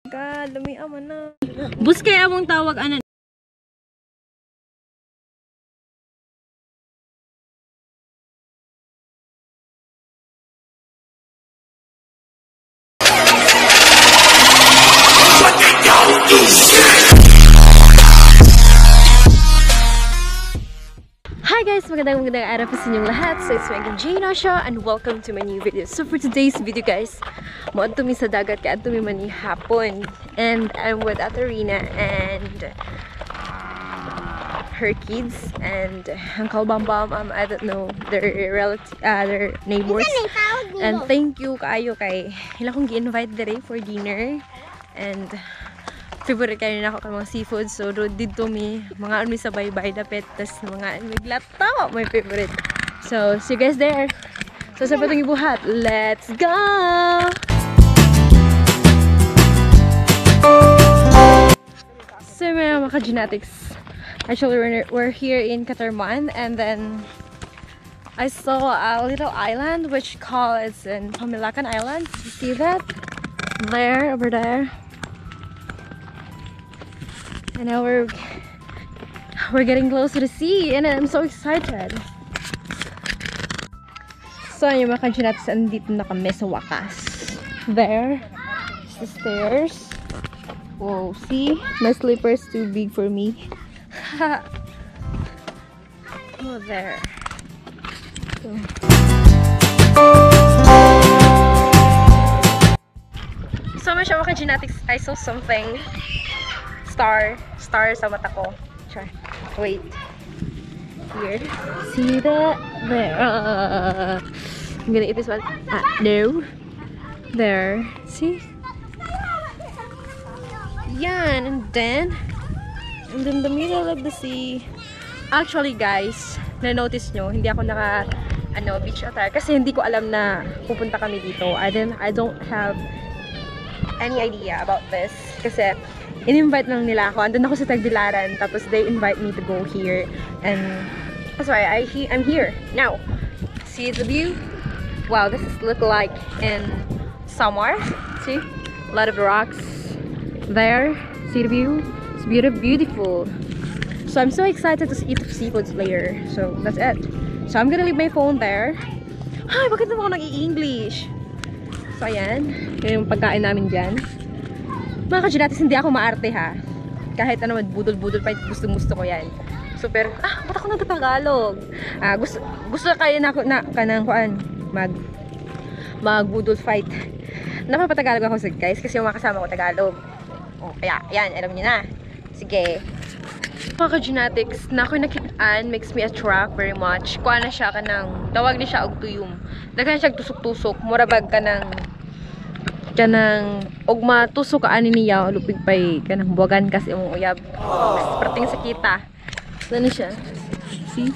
God, lami mo na. Bus kaya mong tawag anan. Hi guys! Magandang araw po sa inyong lahat. So it's Megan Gino Show and welcome to my new video. So for today's video guys, moadto mi sa dagat kay adto mi man ni hapon. And I'm with Atarina and her kids and Uncle Bambam. I don't know their neighbors. And thank you kaayo kay ila kong gi-invite dire for dinner. And favorite kayo na ako kay mga seafood. So, dito mi, mga ano sa baybay dapet. Tapos mga miglato, my favorite. So, see you guys there. So, sa patong ibuhat, let's go! So, mga genetics. Actually, we're here in Catarman. And then, I saw a little island which calls in Pamilacan Island. You see that? There, over there. And now we're getting close to the sea and I'm so excited. So yung mga kanji natin, andito na kami sa wakas. There is the stairs. Whoa, see? My slippers too big for me. Oh, there. So mga kanji natin, I saw something. Star sa mata ko. Try. Wait. Here. See that? There. I'm gonna eat this one. No. There. See? Yan. And then the middle of the sea. Actually guys, na-notice nyo, hindi ako beach attire. Kasi hindi ko alam na pupunta kami dito. I don't have any idea about this. Kasi in-invite lang nila ako. Andun ako sa Tagbilaran. Tapos they invite me to go here. And that's why I'm here now. See the view? Wow, this is look like in Samar. See? A lot of rocks there. See the view? It's beautiful. So I'm so excited to eat seafoods later. So that's it. So I'm gonna leave my phone there. Ay, bakit naman ako nag-i-English? So ayan. Yung pagkain namin dyan. Mga ka-genetis, hindi ako maarte ha. Kahit ano, budol-budol pa, gusto ko yan. Super, ba't ako nagtagalog? Gusto kayo na kanang kuan, mag-budol fight. Napapatagalog ako guys, kasi yung mga kasama ko Tagalog. O, kaya, yan, alam niyo na. Sige. Mga ka-genetics, na ako'y nakitaan, makes me attract very much. Kuha na siya kanang, tawag ni siya og tuyom. Daghan siya tusok-tusok, murabag ka kanang og matusok ka ani niya lupig pay kanang buwagan kasi imong uyab perting sa kita. Ano siya? See?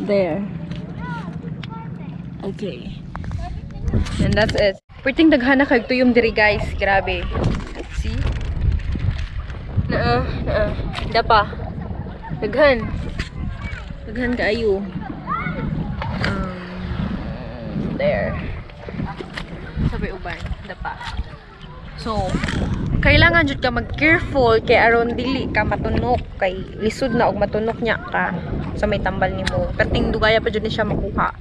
There. Okay. And that's it. Perting daghan na kay tuyom diri guys. Grabe. See? Dapa. Daghan kaayo. There. Sabay uban, dapa. So, kailangan jud ka mag-careful kay aron dili ka matunok kay lisod na og matunok niya ka sa may tambal nimo. Perting dugaya pa jud ni siya makuha.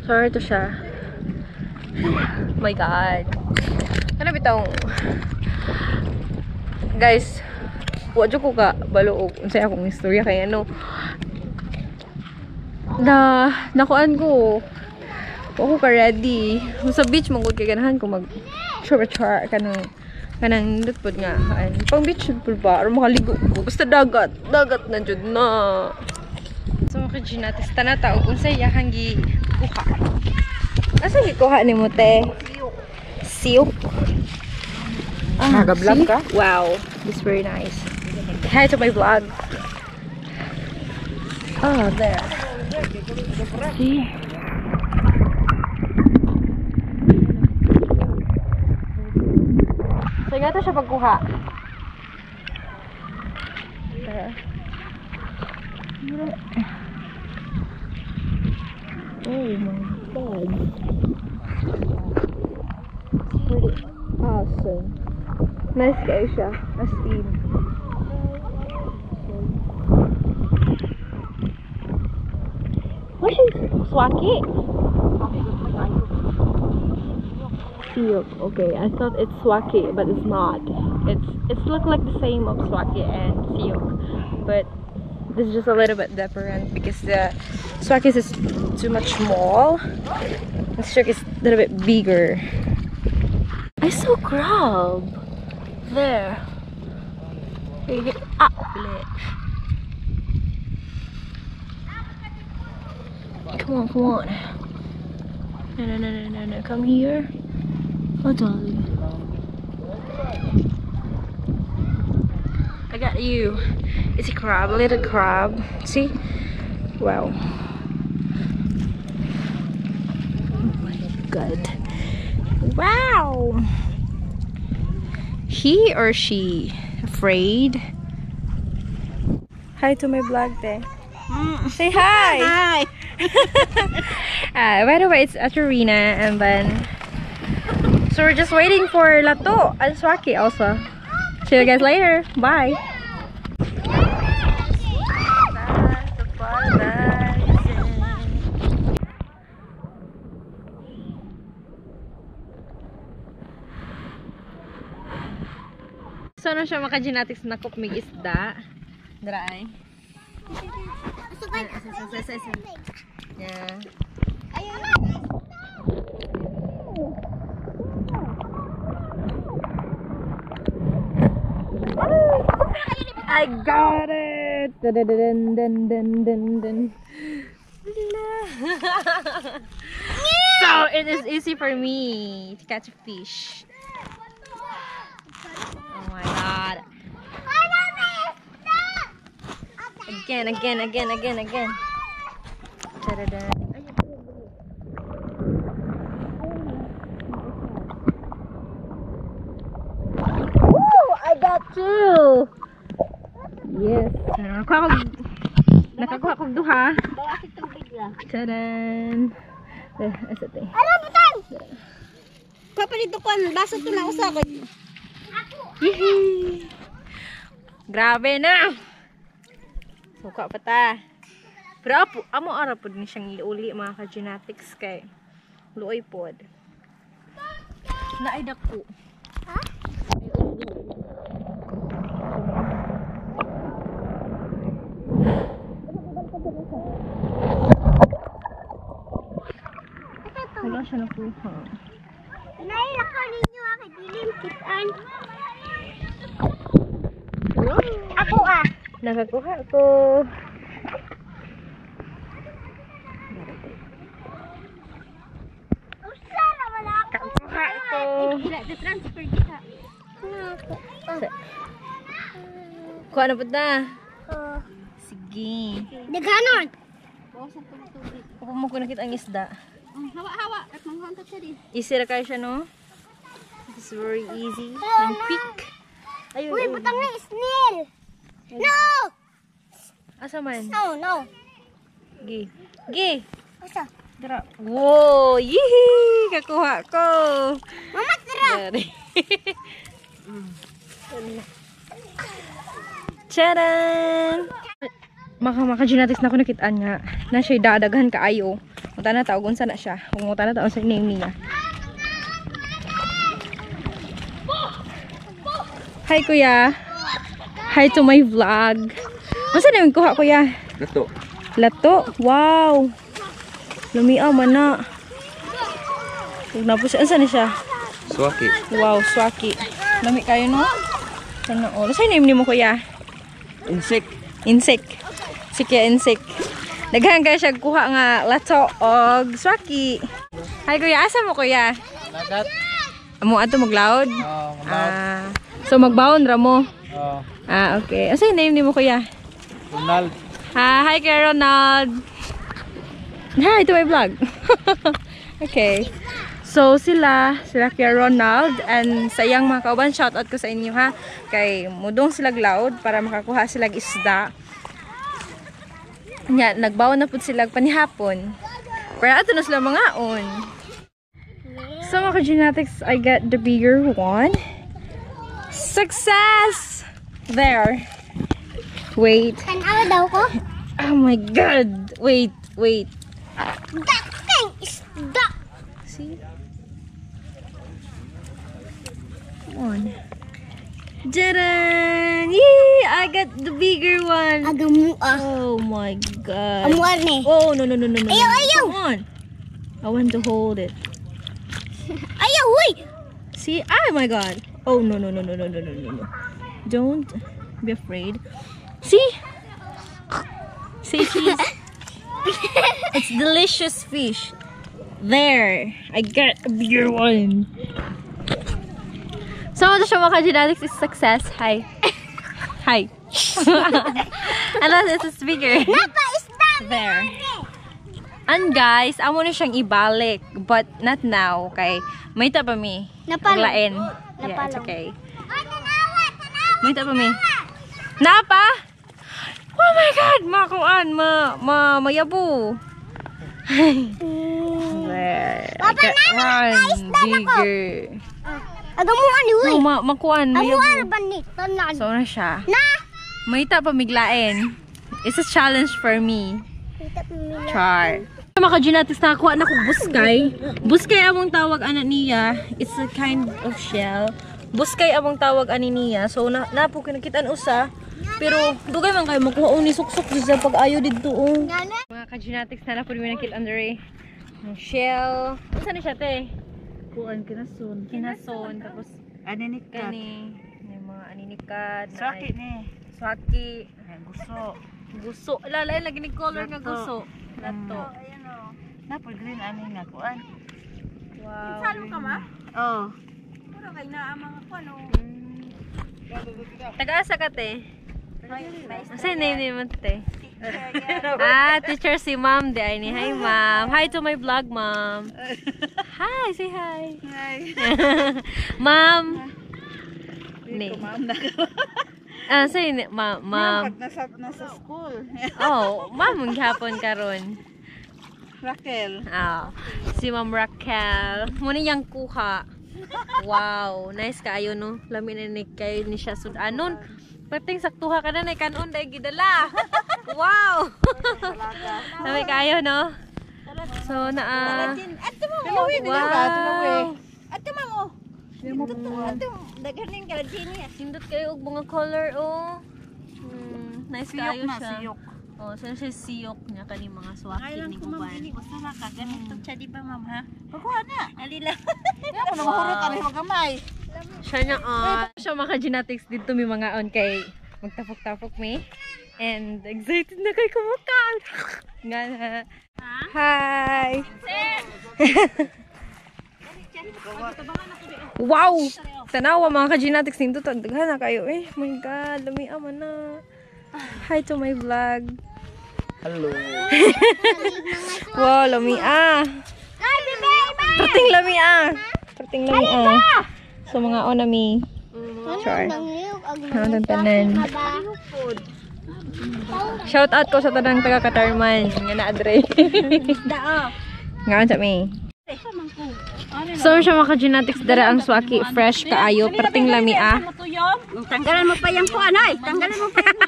Sorry to siya. Oh my god. Ano bitaw? Guys, wa jud ko ka baluog unsay akong istorya kay ano. Nakuan ko. Ako ka ready. Sa beach mong kay ganahan ko mag char kanang lutpod nga. Pang beach pud ba aron makaligo ko. Basta dagat na jud na. So mga genetics tanata og unsay yahang gi kuha. Asa gi kuha nimo te? Siyok. Nagablog ka? Wow, this is very nice. Hi to my vlog. Oh, there. See? So, nga siya pagkuha. Oh my god. Pretty awesome. Nice kayo siya. As in. What is swaki? Siyok. Okay, I thought it's swaki, but it's not. It's look like the same of swaki and siyok, but this is just a little bit different because the swaki is too much small. The siyok is a little bit bigger. I saw crab there. Ah, come on, come on. No, come here. Oh, darling. I got you. It's a crab, a little crab. See? Wow. Oh my god. Wow. He or she afraid? Hi to my vlog, te. Say hi. Hi. By the way, it's Aturina, and then so we're just waiting for Lato and Swaki also. See you guys later. Bye. So na siya maka-genetics na kup may isda. Dry. Yeah. I got it. Dun, dun, dun, dun, dun. So it is easy for me to catch a fish. Oh my god. Again. Ta-da-da. Woo! I got two! Yes. Nakakuha kong duha. Tadan! Asa te? Ano, butang! Papalito ko, baso ito na usa ko. Grabe na! Suka pa ta. Pero amo ara po ni siyang iuli mga ka-genetics kay luoy pod. Naay dako. Ha? Wala siya nakuha. Nailako ninyo ako, dilim kitaan. Ako Nakakuha ko. Nakakuha ko. transfer kita. Kuha na po na. Sige. Daghanon. Kapag mo ko nakita ang isda. Hawa-hawa. At manghantot siya din. Easy na kayo siya, no? It's very easy and quick. Ayun. Uy, butang na snail. No! Asa man? No. Gi. Asa? Dara. Wow! Yee! Kakuha ko! Mama, tara! Dari. Tcharan! Maka-genetics na ako nakitaan nga. Na siya'y dadaghan kaayo. Munta na tao, kung sana siya. Kung munta na tao sa name niya. Hi, kuya. Hi to my vlog. Masa na yung kuha, kuya? Lato. Wow. Lumiaw man na. Huwag na po siya. Saan na siya? Swaki. Wow, swaki. Lami kayo, no? Sana all. Saan name niyo mo, kuya? Insect. Sige, insect. Daghan kayo siya kuha nga lato og swaki. Hi, kuya. Asa mo, kuya? Lagat. Amo ato maglaod? So magbaon ra mo? Okay. Asa yung name ni mo, kuya? Ronald. Hi, Kuya Ronald. Hi to my vlog. Okay. So sila Kuya Ronald and sa iyang mga kauban, shoutout ko sa inyo ha. Kay mudong sila loud para makakuha sila isda. Nya nagbaon na pud sila panihapon. Para ato na sila mangaon. So mga genetics, I got the bigger one. Success! There. Wait. Tanawa daw ko. Oh my god. Wait. That thing is duck. See? Come on. Jarang! Yee! I got the bigger one. Agamu Oh my god. Amuan ni. Oh, no. Ayaw. Come on. I want to hold it. Ayaw, uy. See? Oh my god. Oh, no. Don't be afraid. See? See, cheese? It's delicious fish. There. I got a bigger one. So, ito siya mga genetics is success. Hi. And then this is bigger. Napa is that? There. And guys, amo na siyang ibalik. But not now, okay? May tapa mi. Napalo. Paglain. Yeah, Napalo. it's okay. Oh, tanawa. May tapa mi. Napa? Oh my God! Makuan. Mayabu. There. I Papa, got one bigger. Agamuan ni, uy. Oh, makuan. Amuan Mayabu. ba ni? Tanan. So na siya. Na. May tapa miglain. It's a challenge for me. Kita pamilya. Char. Mga genetics nakakuha na kong buskay. Buskay among tawag ana niya. It's a kind of shell. Buskay among tawag ani niya. So napo kinakitaan usa. Pero dugay man kayo makuha ni suksok sa pag-ayo didto. Nana. Mga ka-genetics na po din nakita under ng shell. Unsa ni siya te? Kuan kinasun. Kinason tapos Aninikat. kani yung mga aninikat. Swaki ni. Swaki. Gusto. Guso. Lalay lagi ni color nga guso. Lato. Napol green ani nga kuan. Wow. Salmo ka ma? Oh. Puro kay naa mga kuno. Taga-asa ka te? Asa yung name naman te? Teacher si ma'am di ay ni. Hi ma'am. Hi to my vlog ma'am. Hi, say hi. Hi. Ma'am. Ni. Ma'am na. Say ni ma'am. Nasa school. Oh, ma'am ang hapon karon. Raquel. Si Ma'am Raquel. Muna niyang kuha. Wow, nice kaayo no. Lami na ni kayo ni siya sudanon. Perting saktuha ka na na kanon dahil gidala. Wow! Lami kaayo no. So Ato mo. wow. Ato mo. Ato daganing ka dini. Sindot kayo og mga color oh. Nice kaayo siya. Siyok. Oh, so siya siyok niya kani mga swaki ni uban. Usa na ka ganito siya di ba ma'am ha? Pagkuha na. Alila. Ako nahurot ari magamay. Siya niya siya mga genetics dito may mga on kay magtapok-tapok me. And excited na kay kumakain. Nga na. Hi! Wow! Tanawa mga ka-genetics dito. Tagdagan na kayo eh. Oh my God, lami man na. Hi to my vlog. Hello. Wow, lami Ay, bebe! Perting lami So mga onami. Char. Ang tanan. Shout out ko sa tanang taga Katarman. Nga na adre. Nga sa mi. So siya mga genetics dara ang swaki fresh kaayo perting lami Tanggalan mo pa yung kuan ay. Tanggalan mo pa yung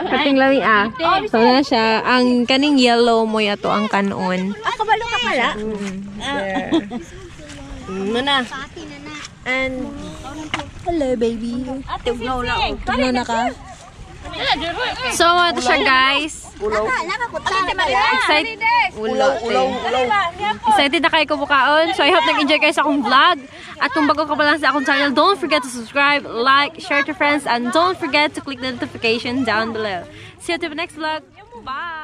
perting lami So na siya ang kaning yellow mo yato ang kanon. kabalo ka pala. There. Nana. And hello baby. Tignaw na ka. So ito siya guys. Excited. Excited na kayo kubukaon. So I hope nag-enjoy kayo sa akong vlog. At kung bago ka pa lang sa akong channel, don't forget to subscribe, like, share to friends, and don't forget to click the notification down below. See you to the next vlog. Bye!